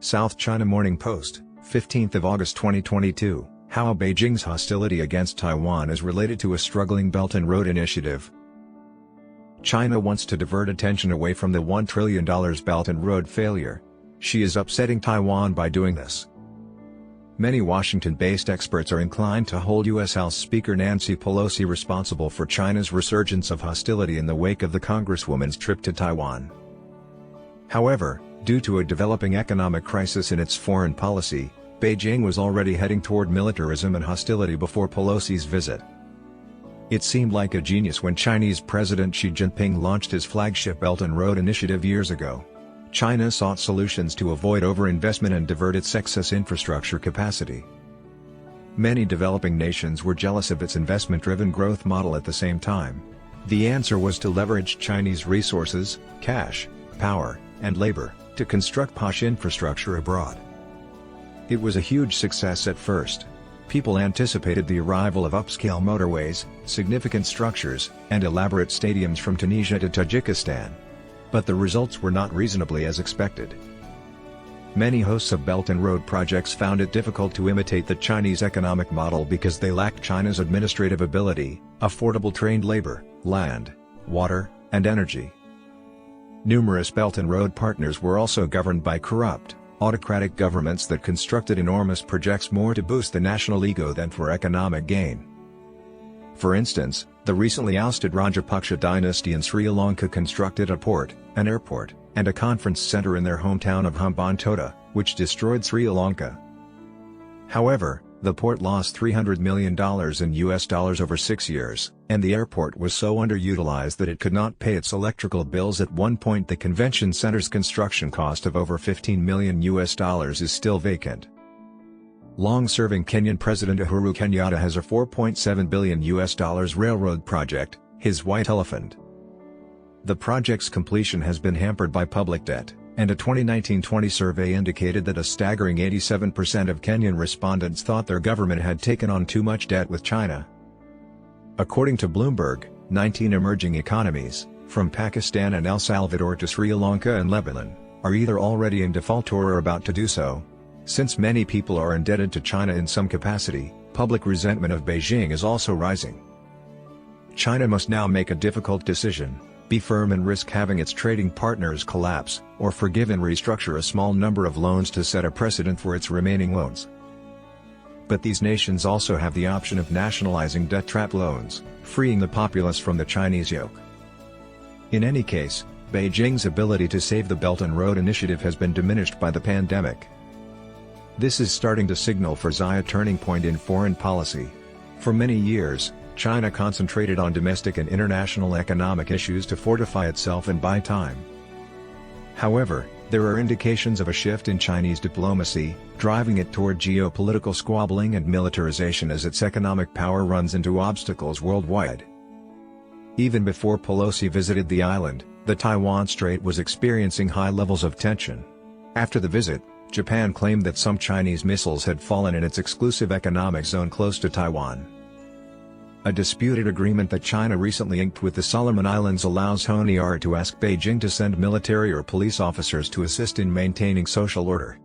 South China Morning Post, 15th of August 2022, how Beijing's hostility against Taiwan is related to a struggling Belt and Road Initiative. China wants to divert attention away from the $1 trillion Belt and Road failure. She is upsetting Taiwan by doing this. Many Washington-based experts are inclined to hold U.S. House Speaker Nancy Pelosi responsible for China's resurgence of hostility in the wake of the congresswoman's trip to Taiwan. However, due to a developing economic crisis in its foreign policy, Beijing was already heading toward militarism and hostility before Pelosi's visit. It seemed like a genius when Chinese President Xi Jinping launched his flagship Belt and Road Initiative years ago. China sought solutions to avoid overinvestment and divert its excess infrastructure capacity. Many developing nations were jealous of its investment-driven growth model at the same time. The answer was to leverage Chinese resources, cash, power, and labor, to construct posh infrastructure abroad. It was a huge success at first. People anticipated the arrival of upscale motorways, significant structures, and elaborate stadiums from Tunisia to Tajikistan. But the results were not reasonably as expected. Many hosts of Belt and Road projects found it difficult to imitate the Chinese economic model because they lacked China's administrative ability, affordable trained labor, land, water, and energy. Numerous Belt and Road partners were also governed by corrupt, autocratic governments that constructed enormous projects more to boost the national ego than for economic gain. For instance, the recently ousted Rajapaksa dynasty in Sri Lanka constructed a port, an airport, and a conference center in their hometown of Hambantota, which destroyed Sri Lanka. However, the port lost $300 million in US dollars over 6 years, and the airport was so underutilized that it could not pay its electrical bills. At one point, the convention center's construction cost of over $15 million US dollars is still vacant. Long-serving Kenyan President Uhuru Kenyatta has a $4.7 billion US dollars railroad project, his white elephant. The project's completion has been hampered by public debt, and a 2019-20 survey indicated that a staggering 87% of Kenyan respondents thought their government had taken on too much debt with China. According to Bloomberg, 19 emerging economies, from Pakistan and El Salvador to Sri Lanka and Lebanon, are either already in default or are about to do so. Since many people are indebted to China in some capacity, public resentment of Beijing is also rising. China must now make a difficult decision: be firm and risk having its trading partners collapse, or forgive and restructure a small number of loans to set a precedent for its remaining loans. But these nations also have the option of nationalizing debt-trap loans, freeing the populace from the Chinese yoke. In any case, Beijing's ability to save the Belt and Road Initiative has been diminished by the pandemic. This is starting to signal for Xi a turning point in foreign policy. For many years, China concentrated on domestic and international economic issues to fortify itself and buy time. However, there are indications of a shift in Chinese diplomacy, driving it toward geopolitical squabbling and militarization as its economic power runs into obstacles worldwide. Even before Pelosi visited the island, the Taiwan Strait was experiencing high levels of tension. After the visit, Japan claimed that some Chinese missiles had fallen in its exclusive economic zone close to Taiwan. A disputed agreement that China recently inked with the Solomon Islands allows Honiara to ask Beijing to send military or police officers to assist in maintaining social order.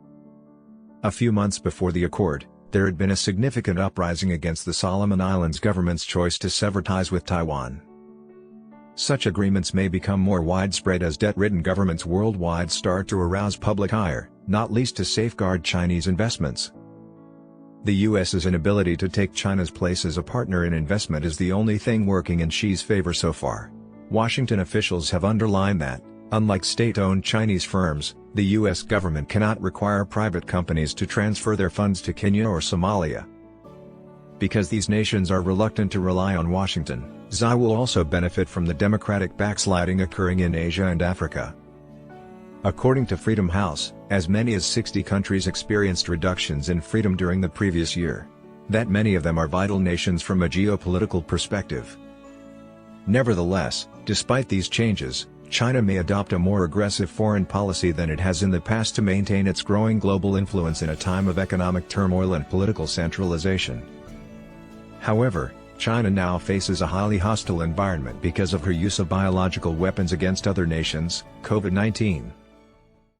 A few months before the accord, there had been a significant uprising against the Solomon Islands government's choice to sever ties with Taiwan. Such agreements may become more widespread as debt-ridden governments worldwide start to arouse public ire, not least to safeguard Chinese investments. The U.S.'s inability to take China's place as a partner in investment is the only thing working in Xi's favor so far. Washington officials have underlined that, unlike state-owned Chinese firms, the U.S. government cannot require private companies to transfer their funds to Kenya or Somalia. Because these nations are reluctant to rely on Washington, Xi will also benefit from the democratic backsliding occurring in Asia and Africa. According to Freedom House, as many as 60 countries experienced reductions in freedom during the previous year. That many of them are vital nations from a geopolitical perspective. Nevertheless, despite these changes, China may adopt a more aggressive foreign policy than it has in the past to maintain its growing global influence in a time of economic turmoil and political centralization. However, China now faces a highly hostile environment because of her use of biological weapons against other nations, COVID-19.